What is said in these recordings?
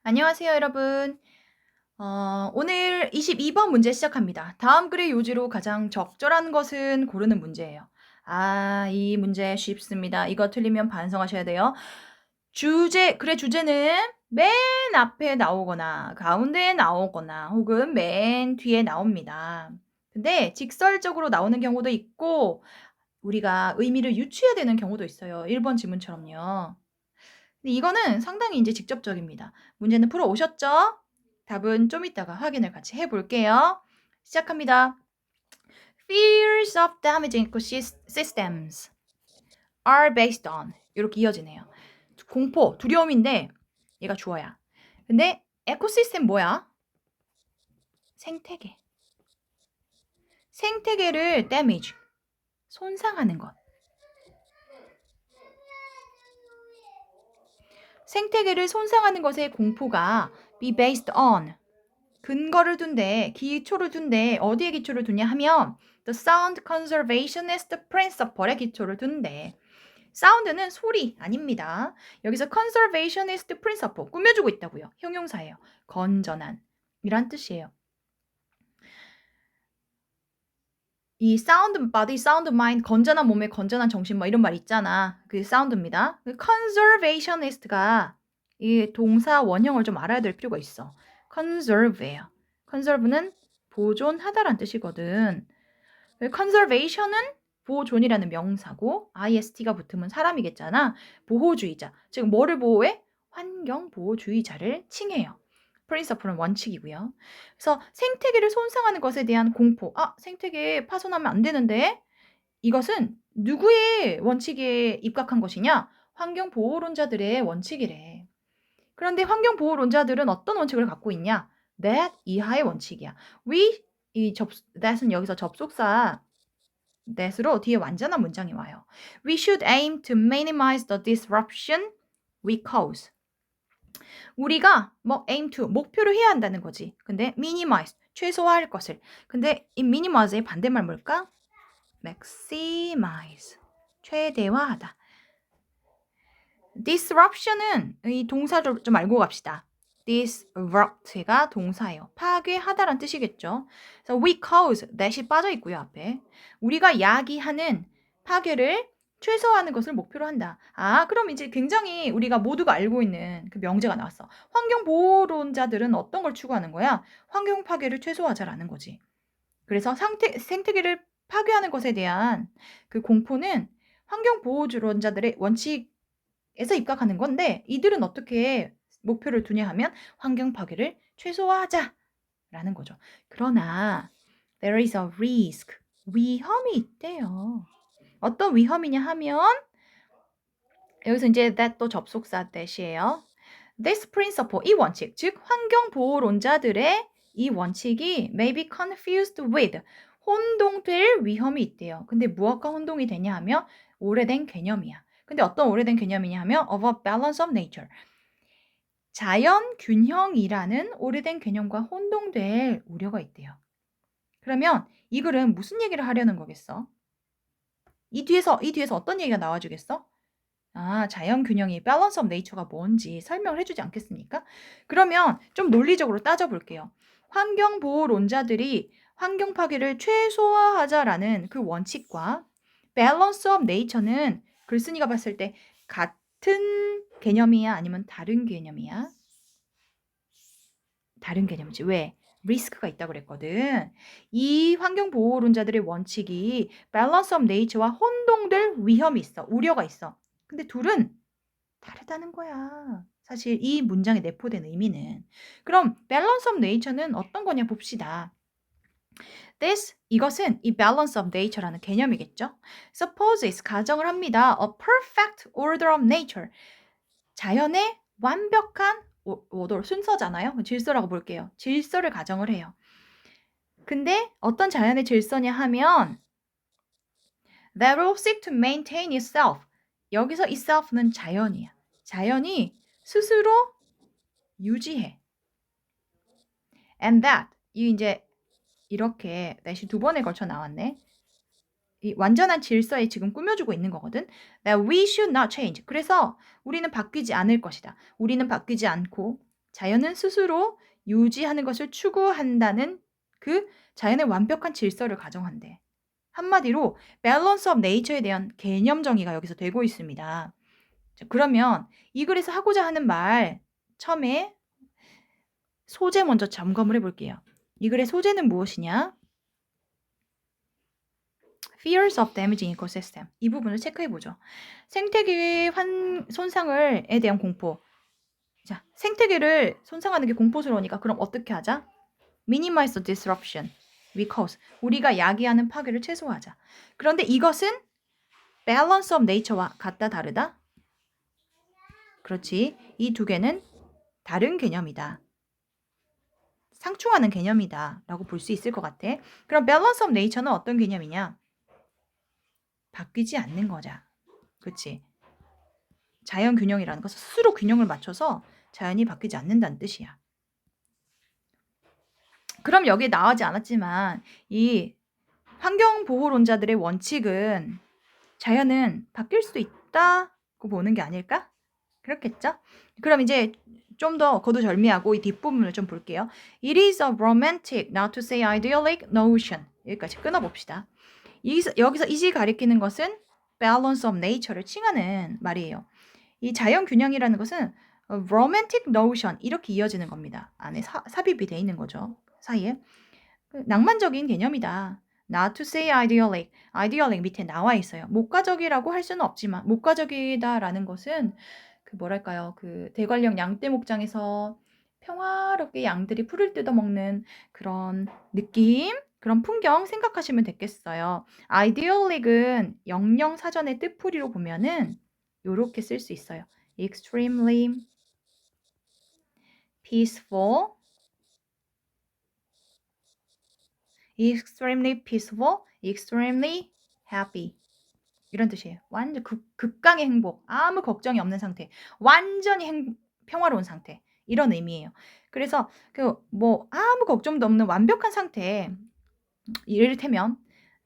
안녕하세요, 여러분. 오늘 22번 문제 시작합니다. 다음 글의 요지로 가장 적절한 것은 고르는 문제예요. 이 문제 쉽습니다. 이거 틀리면 반성하셔야 돼요. 글의 주제는 맨 앞에 나오거나, 가운데에 나오거나, 혹은 맨 뒤에 나옵니다. 근데 직설적으로 나오는 경우도 있고, 우리가 의미를 유추해야 되는 경우도 있어요. 1번 지문처럼요. 근데 이거는 상당히 이제 직접적입니다. 문제는 풀어 오셨죠? 답은 좀 이따가 확인을 같이 해볼게요. 시작합니다. Fears of damaging ecosystems are based on 이렇게 이어지네요. 공포, 두려움인데 얘가 주어야. 근데 에코시스템 뭐야? 생태계. 생태계를 damage, 손상하는 것. 생태계를 손상하는 것의 공포가 be based on 근거를 둔대, 기초를 둔대, 어디에 기초를 두냐 하면 The Sound Conservationist Principle에 기초를 둔대. 사운드는 소리 아닙니다. 여기서 Conservationist Principle, 꾸며주고 있다고요. 형용사예요. 건전한 이란 뜻이에요. 이 sound body, sound mind, 건전한 몸에 건전한 정신 뭐 이런 말 있잖아. 그 사운드입니다. conservationist가 이 동사 원형을 좀 알아야 될 필요가 있어. conserve예요. conserve는 보존하다란 뜻이거든. conservation은 보존이라는 명사고 ist가 붙으면 사람이겠잖아. 보호주의자. 즉 뭐를 보호해? 환경보호주의자를 칭해요. principle은 원칙이고요. 그래서 생태계를 손상하는 것에 대한 공포. 생태계 파손하면 안 되는데 이것은 누구의 원칙에 입각한 것이냐? 환경보호론자들의 원칙이래. 그런데 환경보호론자들은 어떤 원칙을 갖고 있냐? that 이하의 원칙이야. that은 여기서 접속사 that으로 뒤에 완전한 문장이 와요. We should aim to minimize the disruption we cause. 우리가 aim to 목표로 해야 한다는 거지. 근데 minimize 최소화할 것을. 근데 이 minimize의 반대말 뭘까? maximize 최대화하다. disruption은 이 동사를 좀 알고 갑시다. disrupt가 동사예요. 파괴하다란 뜻이겠죠. 그래서 we cause that이 빠져 있고요, 앞에. 우리가 야기하는 파괴를 최소화하는 것을 목표로 한다. 그럼 이제 굉장히 우리가 모두가 알고 있는 그 명제가 나왔어. 환경보호론자들은 어떤 걸 추구하는 거야? 환경 파괴를 최소화하자라는 거지. 그래서 생태계를 파괴하는 것에 대한 그 공포는 환경보호주론자들의 원칙에서 입각하는 건데 이들은 어떻게 목표를 두냐 하면 환경 파괴를 최소화하자라는 거죠. 그러나 there is a risk. 위험이 있대요. 어떤 위험이냐 하면 여기서 이제 that 또 접속사 that이에요. This principle, 이 원칙, 즉 환경보호론자들의 이 원칙이 may be confused with, 혼동될 위험이 있대요. 근데 무엇과 혼동이 되냐 하면 오래된 개념이야. 근데 어떤 오래된 개념이냐 하면 of a balance of nature. 자연 균형이라는 오래된 개념과 혼동될 우려가 있대요. 그러면 이 글은 무슨 얘기를 하려는 거겠어? 이 뒤에서 어떤 얘기가 나와주겠어? 자연 균형이 balance of nature가 뭔지 설명을 해주지 않겠습니까? 그러면 좀 논리적으로 따져볼게요. 환경보호론자들이 환경 파괴를 최소화하자라는 그 원칙과 balance of nature는 글쓴이가 봤을 때 같은 개념이야? 아니면 다른 개념이야? 다른 개념이지. 왜? 리스크가 있다고 그랬거든. 이 환경보호론자들의 원칙이 balance of nature와 혼동될 위험이 있어. 우려가 있어. 근데 둘은 다르다는 거야. 사실 이 문장에 내포된 의미는. 그럼 balance of nature는 어떤 거냐 봅시다. 이것은 이 balance of nature라는 개념이겠죠. supposes 가정을 합니다. a perfect order of nature. 자연의 완벽한 order, 순서잖아요. 질서라고 볼게요. 질서를 가정을 해요. 근데 어떤 자연의 질서냐 하면 that will seek to maintain itself. 여기서 itself는 자연이야. 자연이 스스로 유지해. And that, 이 이제 이렇게 that이 두 번에 걸쳐 나왔네. 이 완전한 질서에 지금 꾸며주고 있는 거거든. That we should not change. 그래서 우리는 바뀌지 않을 것이다. 우리는 바뀌지 않고 자연은 스스로 유지하는 것을 추구한다는 그 자연의 완벽한 질서를 가정한대. 한마디로 balance of nature에 대한 개념 정의가 여기서 되고 있습니다. 자, 그러면 이 글에서 하고자 하는 말 처음에 소재 먼저 점검을 해볼게요. 이 글의 소재는 무엇이냐? Fears of damaging ecosystem. 이 부분을 체크해보죠. 생태계의 손상을에 대한 공포. 자, 생태계를 손상하는 게 공포스러우니까 그럼 어떻게 하자? Minimize the disruption. We cause. 우리가 야기하는 파괴를 최소화하자. 그런데 이것은 balance of nature와 같다 다르다? 그렇지. 이 두 개는 다른 개념이다. 상충하는 개념이다 라고 볼 수 있을 것 같아. 그럼 balance of nature는 어떤 개념이냐? 바뀌지 않는 거자. 그치? 자연 균형이라는 것은 스스로 균형을 맞춰서 자연이 바뀌지 않는다는 뜻이야. 그럼 여기에 나오지 않았지만 이 환경보호론자들의 원칙은 자연은 바뀔 수도 있다고 보는 게 아닐까? 그렇겠죠? 그럼 이제 좀 더 거두절미하고 이 뒷부분을 좀 볼게요. It is a romantic, not to say idyllic notion. 여기까지 끊어봅시다. 여기서 이시 가리키는 것은 balance of nature를 칭하는 말이에요. 이 자연 균형이라는 것은 romantic notion 이렇게 이어지는 겁니다. 안에 삽입이 돼 있는 거죠. 사이에. 낭만적인 개념이다. Not to say idyllic. idyllic 밑에 나와 있어요. 목가적이라고 할 수는 없지만 목가적이다라는 것은 그 뭐랄까요? 그 대관령 양떼 목장에서 평화롭게 양들이 풀을 뜯어먹는 그런 느낌, 그런 풍경 생각하시면 되겠어요. idyllic은 영영 사전의 뜻풀이로 보면은 요렇게 쓸 수 있어요. extremely peaceful, extremely peaceful, extremely happy. 이런 뜻이에요. 완전 극강의 행복, 아무 걱정이 없는 상태, 완전히 평화로운 상태. 이런 의미예요. 그래서 그 뭐 아무 걱정도 없는 완벽한 상태, 이를테면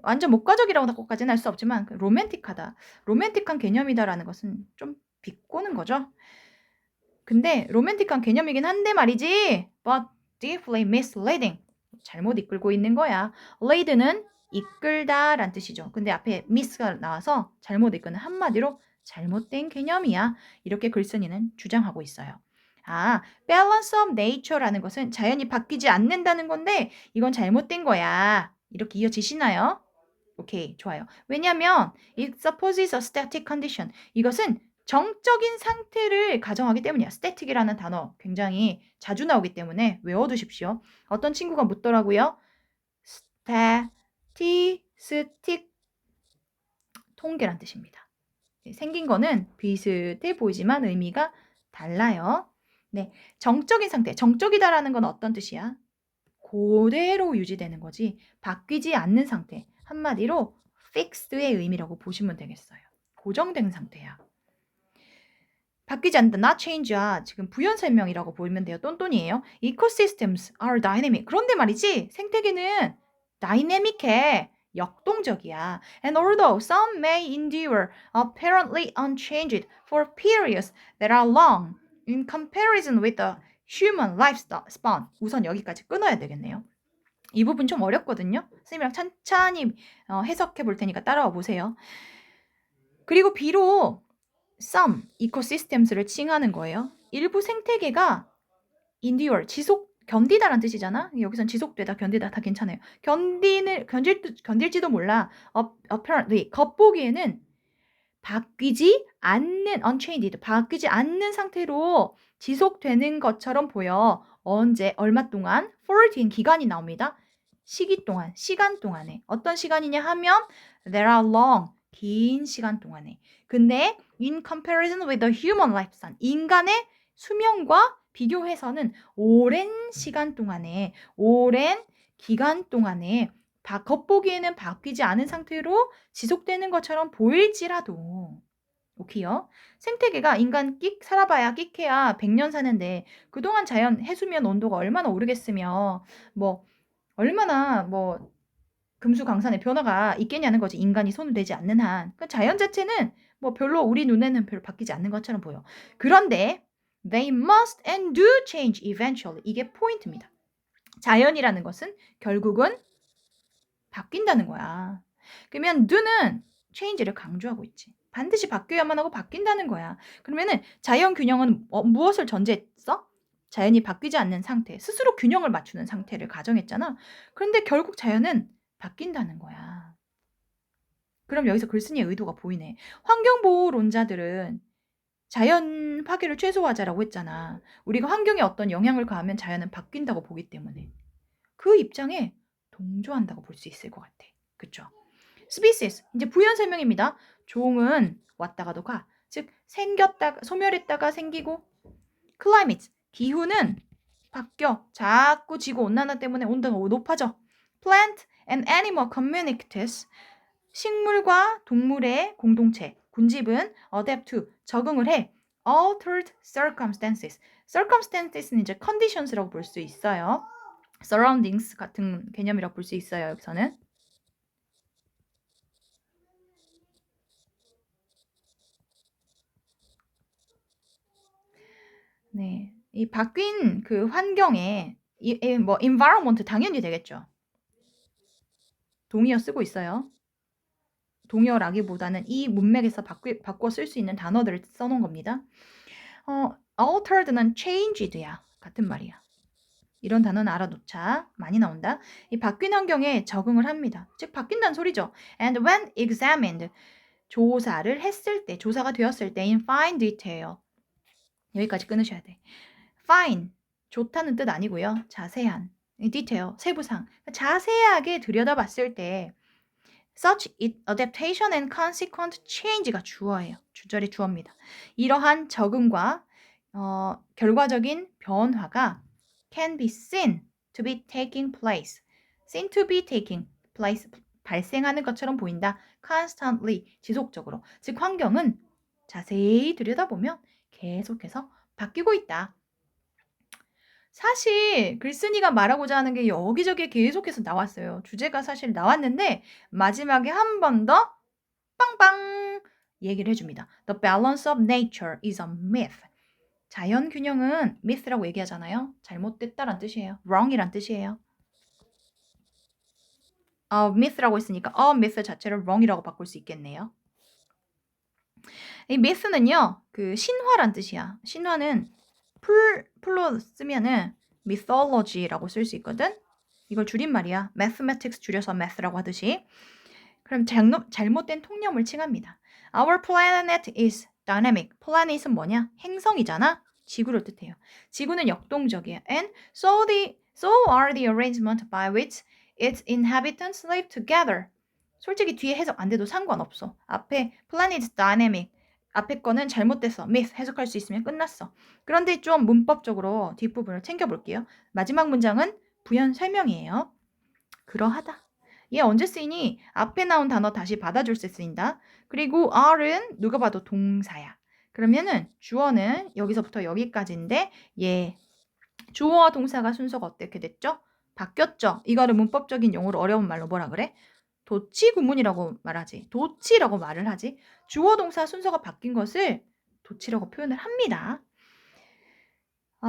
완전 목가적이라고까지는 할 수 없지만 로맨틱하다, 로맨틱한 개념이다라는 것은 좀 비꼬는 거죠. 근데 로맨틱한 개념이긴 한데 말이지, but deeply misleading. 잘못 이끌고 있는 거야. lead는 이끌다 란 뜻이죠. 근데 앞에 miss가 나와서 잘못 이끄는, 한마디로 잘못된 개념이야. 이렇게 글쓴이는 주장하고 있어요. 아, balance of nature라는 것은 자연이 바뀌지 않는다는 건데 이건 잘못된 거야. 이렇게 이어지시나요? 오케이, 좋아요. 왜냐하면 it supposes a static condition. 이것은 정적인 상태를 가정하기 때문이야. static이라는 단어 굉장히 자주 나오기 때문에 외워두십시오. 어떤 친구가 묻더라고요. statistic, 통계란 뜻입니다. 생긴 거는 비슷해 보이지만 의미가 달라요. 네, 정적인 상태, 정적이다라는 건 어떤 뜻이야? 그대로 유지되는 거지 바뀌지 않는 상태. 한마디로 fixed의 의미라고 보시면 되겠어요. 고정된 상태야. 바뀌지 않는다. not change야. 지금 부연 설명이라고 보면 돼요. 똔똔이에요. ecosystems are dynamic. 그런데 말이지 생태계는 dynamic해. 역동적이야. And although some may endure apparently unchanged for periods that are long in comparison with the human lifespan. 우선 여기까지 끊어야 되겠네요. 이 부분 좀 어렵거든요. 선생님이랑 찬찬히 해석해 볼 테니까 따라와 보세요. 그리고 비록 some ecosystems를 칭하는 거예요. 일부 생태계가 endure, 견디다란 뜻이잖아. 여기선 지속되다, 견디다 다 괜찮아요. 견딜지도 몰라. apparently, 겉보기에는 바뀌지 않는, unchanged, 바뀌지 않는 상태로 지속되는 것처럼 보여. 언제, 얼마 동안? for 뒤엔 기간이 나옵니다. 시기 동안, 시간 동안에. 어떤 시간이냐 하면 there are long, 긴 시간 동안에. 근데 in comparison with the human lifespan, 인간의 수명과 비교해서는 오랜 시간 동안에, 오랜 기간 동안에 겉보기에는 바뀌지 않은 상태로 지속되는 것처럼 보일지라도, 오케이요? 생태계가 인간 살아봐야 끽해야 100년 사는데 그동안 자연 해수면 온도가 얼마나 오르겠으며 뭐 얼마나 뭐 금수강산의 변화가 있겠냐는 거지. 인간이 손을 대지 않는 한. 그러니까 자연 자체는 뭐 별로 우리 눈에는 별로 바뀌지 않는 것처럼 보여. 그런데 They must and do change eventually. 이게 포인트입니다. 자연이라는 것은 결국은 바뀐다는 거야. 그러면 do는 change를 강조하고 있지. 반드시 바뀌어야만 하고 바뀐다는 거야. 그러면은 자연 균형은 무엇을 전제했어? 자연이 바뀌지 않는 상태, 스스로 균형을 맞추는 상태를 가정했잖아. 그런데 결국 자연은 바뀐다는 거야. 그럼 여기서 글쓴이의 의도가 보이네. 환경보호론자들은 자연 파괴를 최소화하자라고 했잖아. 우리가 환경에 어떤 영향을 가하면 자연은 바뀐다고 보기 때문에. 그 입장에 동조한다고 볼 수 있을 것 같아. 그쵸? species, 이제 부연 설명입니다. 종은 왔다가도 가. 즉 생겼다가 소멸했다가 생기고. climate, 기후는 바뀌어. 자꾸 지구 온난화 때문에 온도가 높아져. plant and animal communities, 식물과 동물의 공동체. 군집은 adapt to, 적응을 해. altered circumstances, circumstances는 이제 conditions라고 볼 수 있어요. surroundings 같은 개념이라고 볼 수 있어요. 여기서는. 네, 이 바뀐 그 환경에 뭐 environment 당연히 되겠죠. 동의어 쓰고 있어요. 동의어라기보다는 이 문맥에서 바꿔 쓸 수 있는 단어들을 써놓은 겁니다. altered는 changed야. 같은 말이야. 이런 단어는 알아놓자. 많이 나온다. 이 바뀐 환경에 적응을 합니다. 즉 바뀐다는 소리죠. And when examined, 조사를 했을 때, 조사가 되었을 때 in fine detail. 여기까지 끊으셔야 돼. fine, 좋다는 뜻 아니고요. 자세한, detail, 세부상. 자세하게 들여다봤을 때 such adaptation and consequent change가 주어예요. 주절이 주어입니다. 이러한 적응과 결과적인 변화가 can be seen to be taking place. seen to be taking place, 발생하는 것처럼 보인다. constantly, 지속적으로. 즉 환경은 자세히 들여다보면 계속해서 바뀌고 있다. 사실 글쓴이가 말하고자 하는 게 여기저기 계속해서 나왔어요. 주제가 사실 나왔는데 마지막에 한 번 더 빵빵 얘기를 해줍니다. The balance of nature is a myth. 자연 균형은 myth라고 얘기하잖아요. 잘못됐다란 뜻이에요. wrong이란 뜻이에요. myth라고 했으니까 myth 자체를 wrong이라고 바꿀 수 있겠네요. 이 myth는요, 그 신화란 뜻이야. 신화는 풀로 쓰면은 mythology라고 쓸 수 있거든. 이걸 줄임말이야. mathematics 줄여서 math라고 하듯이. 그럼 잘못된 통념을 칭합니다. Our planet is dynamic. planet은 뭐냐? 행성이잖아. 지구를 뜻해요. 지구는 역동적이야. And so are the arrangement by which its inhabitants live together. 솔직히 뒤에 해석 안 돼도 상관없어. 앞에 planet is dynamic. 앞에 거는 잘못됐어. myth 해석할 수 있으면 끝났어. 그런데 좀 문법적으로 뒷부분을 챙겨볼게요. 마지막 문장은 부연 설명이에요. 그러하다. 얘 언제 쓰이니? 앞에 나온 단어 다시 받아줄 때 쓰인다. 그리고 are은 누가 봐도 동사야. 그러면은 주어는 여기서부터 여기까지인데 얘 주어와 동사가 순서가 어떻게 됐죠? 바뀌었죠? 이거를 문법적인 용어로 어려운 말로 뭐라 그래? 도치 구문이라고 말하지. 도치라고 말을 하지. 주어 동사 순서가 바뀐 것을 도치라고 표현을 합니다.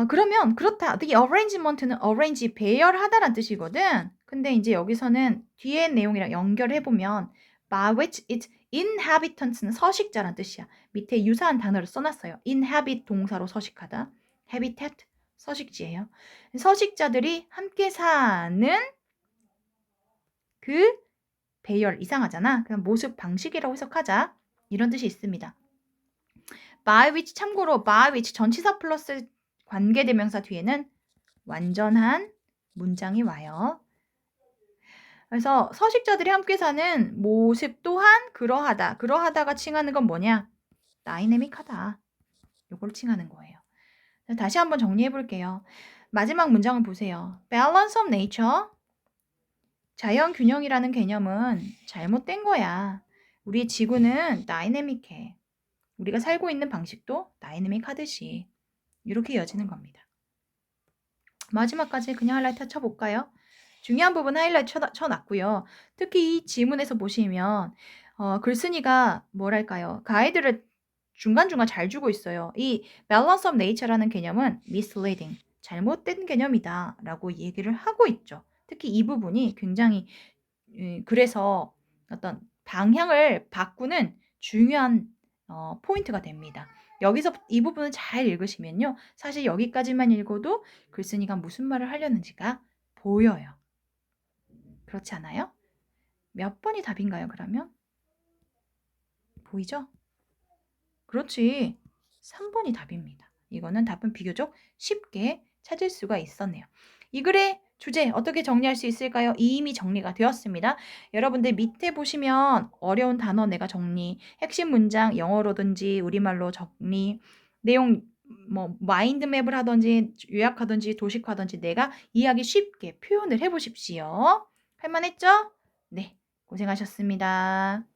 그러면 그렇다. The arrangement는 arrange 배열하다란 뜻이거든. 근데 이제 여기서는 뒤에 내용이랑 연결해보면 by which its inhabitants는 서식자란 뜻이야. 밑에 유사한 단어를 써놨어요. inhabit 동사로 서식하다. habitat 서식지예요. 서식자들이 함께 사는 그 배열 이상하잖아. 그냥 모습 방식이라고 해석하자. 이런 뜻이 있습니다. by which 참고로 by which 전치사 플러스 관계대명사 뒤에는 완전한 문장이 와요. 그래서 서식자들이 함께 사는 모습 또한 그러하다. 그러하다가 칭하는 건 뭐냐? 다이내믹하다. 요걸 칭하는 거예요. 다시 한번 정리해 볼게요. 마지막 문장을 보세요. Balance of nature. 자연 균형이라는 개념은 잘못된 거야. 우리 지구는 다이내믹해. 우리가 살고 있는 방식도 다이내믹하듯이 이렇게 이어지는 겁니다. 마지막까지 그냥 하이라이트 쳐볼까요? 중요한 부분 하이라이트 쳐놨고요. 특히 이 지문에서 보시면 글쓴이가 뭐랄까요? 가이드를 중간중간 잘 주고 있어요. 이 balance of nature라는 개념은 misleading, 잘못된 개념이다라고 얘기를 하고 있죠. 특히 이 부분이 굉장히 그래서 어떤 방향을 바꾸는 중요한 포인트가 됩니다. 여기서 이 부분을 잘 읽으시면요. 사실 여기까지만 읽어도 글쓴이가 무슨 말을 하려는지가 보여요. 그렇지 않아요? 몇 번이 답인가요, 그러면? 보이죠? 그렇지. 3번이 답입니다. 이거는 답은 비교적 쉽게 찾을 수가 있었네요. 이 글의 주제 어떻게 정리할 수 있을까요? 이미 정리가 되었습니다. 여러분들 밑에 보시면 어려운 단어 내가 정리, 핵심 문장 영어로든지 우리말로 정리, 내용 뭐 마인드맵을 하든지 요약하든지 도식하든지 내가 이해하기 쉽게 표현을 해보십시오. 할만했죠? 네, 고생하셨습니다.